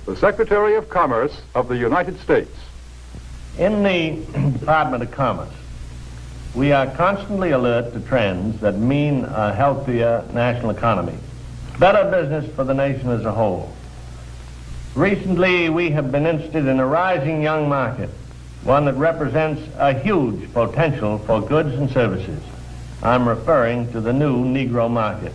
the Secretary of Commerce of the United States. In the Department of Commerce, we are constantly alert to trends that mean a healthier national economy, better business for the nation as a whole. Recently, we have been interested in a rising young market, one that represents a huge potential for goods and services. I'm referring to the new Negro market.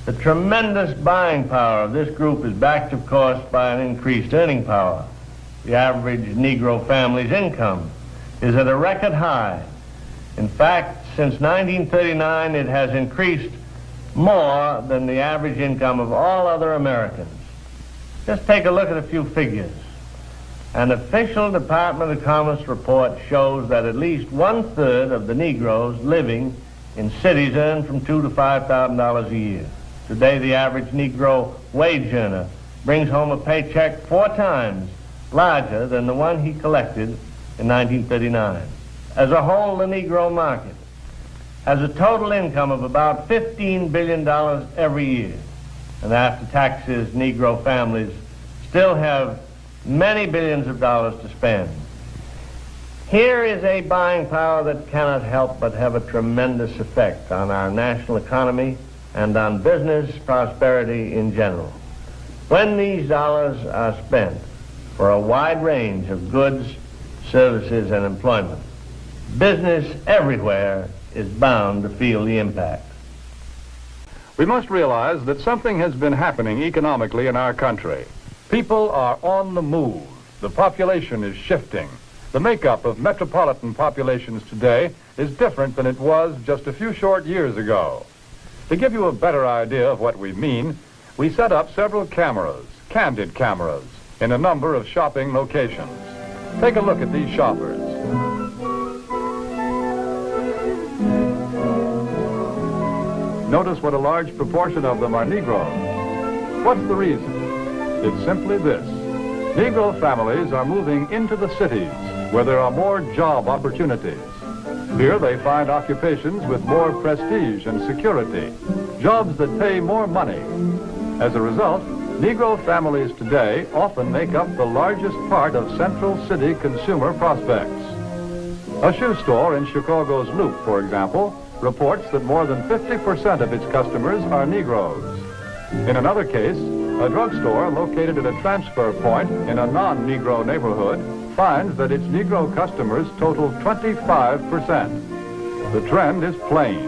The tremendous buying power of this group is backed, of course, by an increased earning power. The average Negro family's income is at a record high. In fact, since 1939, it has increased more than the average income of all other Americans. Just take a look at a few figures. An official Department of Commerce report shows that at least 1/3 of the Negroes living in cities earn from $2,000 to $5,000 a year. Today, the average Negro wage earner brings home a paycheck 4 times larger than the one he collected in 1939. As a whole, the Negro market has a total income of about $15 billion every year. And after taxes, Negro families still have many billions of dollars to spend. Here is a buying power that cannot help but have a tremendous effect on our national economy and on business prosperity in general. When these dollars are spent for a wide range of goods, services, and employment, business everywhere is bound to feel the impact. We must realize that something has been happening economically in our country. People are on the move. The population is shifting. The makeup of metropolitan populations today is different than it was just a few short years ago. To give you a better idea of what we mean, we set up several cameras, candid cameras, in a number of shopping locations. Take a look at these shoppers. Notice what a large proportion of them are Negroes. What's the reason? It's simply this. Negro families are moving into the cities where there are more job opportunities. Here they find occupations with more prestige and security, jobs that pay more money. As a result, Negro families today often make up the largest part of central city consumer prospects. A shoe store in Chicago's Loop, for example, reports that more than 50% of its customers are Negroes. In another case, a drugstore located at a transfer point in a non-Negro neighborhood finds that its Negro customers total 25%. The trend is plain.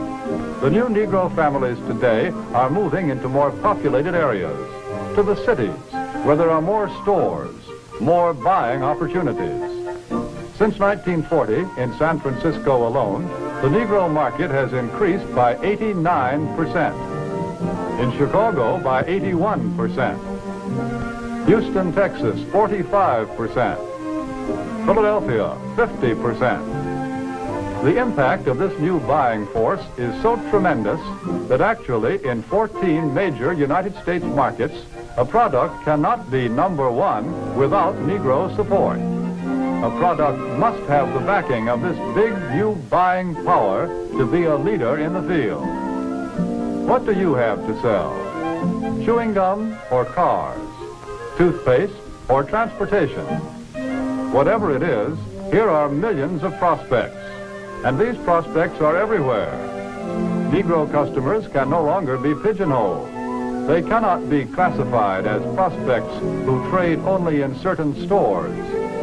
The new Negro families today are moving into more populated areas, to the cities, where there are more stores, more buying opportunities. Since 1940, in San Francisco alone, the Negro market has increased by 89%. In Chicago, by 81%. Houston, Texas, 45%. Philadelphia, 50%. The impact of this new buying force is so tremendous that actually in 14 major United States markets, a product cannot be number one without Negro support. A product must have the backing of this big new buying power to be a leader in the field. What do you have to sell? Chewing gum or cars? Toothpaste or transportation? Whatever it is, here are millions of prospects, and these prospects are everywhere. Negro customers can no longer be pigeonholed. They cannot be classified as prospects who trade only in certain stores,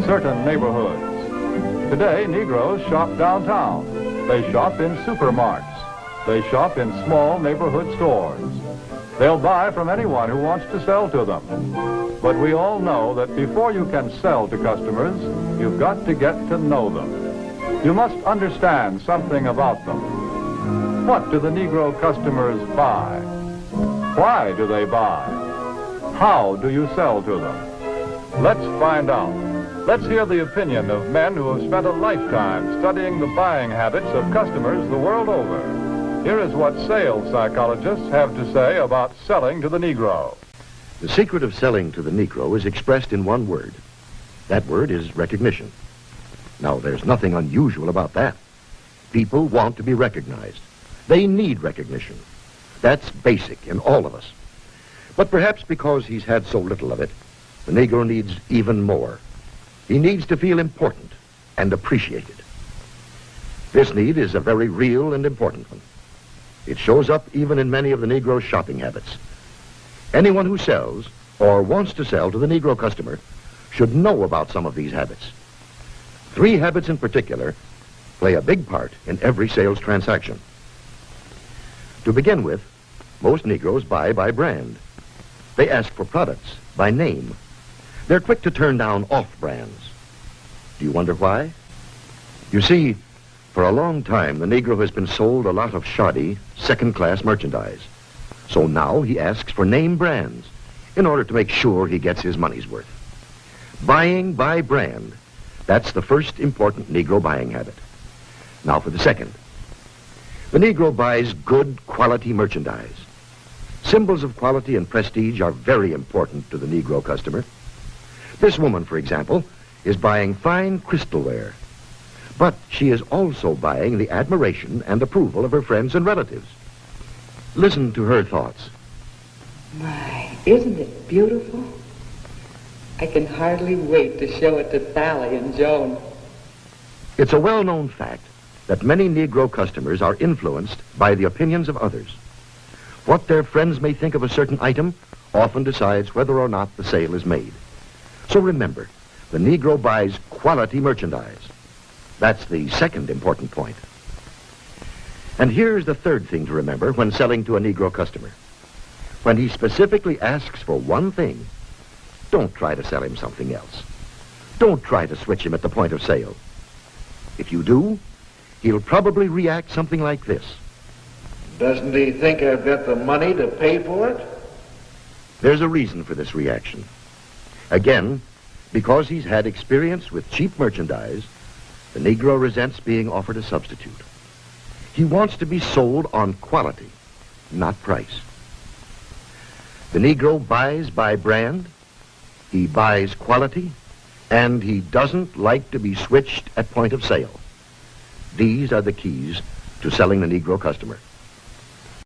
certain neighborhoods. Today, Negroes shop downtown. They shop in supermarkets. They shop in small neighborhood stores. They'll buy from anyone who wants to sell to them. But we all know that before you can sell to customers, you've got to get to know them. You must understand something about them. What do the Negro customers buy? Why do they buy? How do you sell to them? Let's find out. Let's hear the opinion of men who have spent a lifetime studying the buying habits of customers the world over. Here is what sales psychologists have to say about selling to the Negro. The secret of selling to the Negro is expressed in one word. That word is recognition. Now, there's nothing unusual about that. People want to be recognized. They need recognition. That's basic in all of us. But perhaps because he's had so little of it, the Negro needs even more. He needs to feel important and appreciated. This need is a very real and important one. It shows up even in many of the Negro's shopping habits. Anyone who sells or wants to sell to the Negro customer should know about some of these habits. 3 habits in particular play a big part in every sales transaction. To begin with, most Negroes buy by brand. They ask for products by name. They're quick to turn down off-brands. Do you wonder why? You see, for a long time, the Negro has been sold a lot of shoddy, second-class merchandise. So now he asks for name brands in order to make sure he gets his money's worth. Buying by brand, that's the first important Negro buying habit. Now for the second. The Negro buys good quality merchandise. Symbols of quality and prestige are very important to the Negro customer. This woman, for example, is buying fine crystalware. But she is also buying the admiration and approval of her friends and relatives. Listen to her thoughts. My, isn't it beautiful? I can hardly wait to show it to Sally and Joan. It's a well-known fact that many Negro customers are influenced by the opinions of others. What their friends may think of a certain item often decides whether or not the sale is made. So remember, the Negro buys quality merchandise. That's the second important point. And here's the third thing to remember when selling to a Negro customer. When he specifically asks for one thing, don't try to sell him something else. Don't try to switch him at the point of sale. If you do, he'll probably react something like this. Doesn't he think I've got the money to pay for it? There's a reason for this reaction. Again, because he's had experience with cheap merchandise, the Negro resents being offered a substitute. He wants to be sold on quality, not price. The Negro buys by brand, he buys quality, and he doesn't like to be switched at point of sale. These are the keys to selling the Negro customer.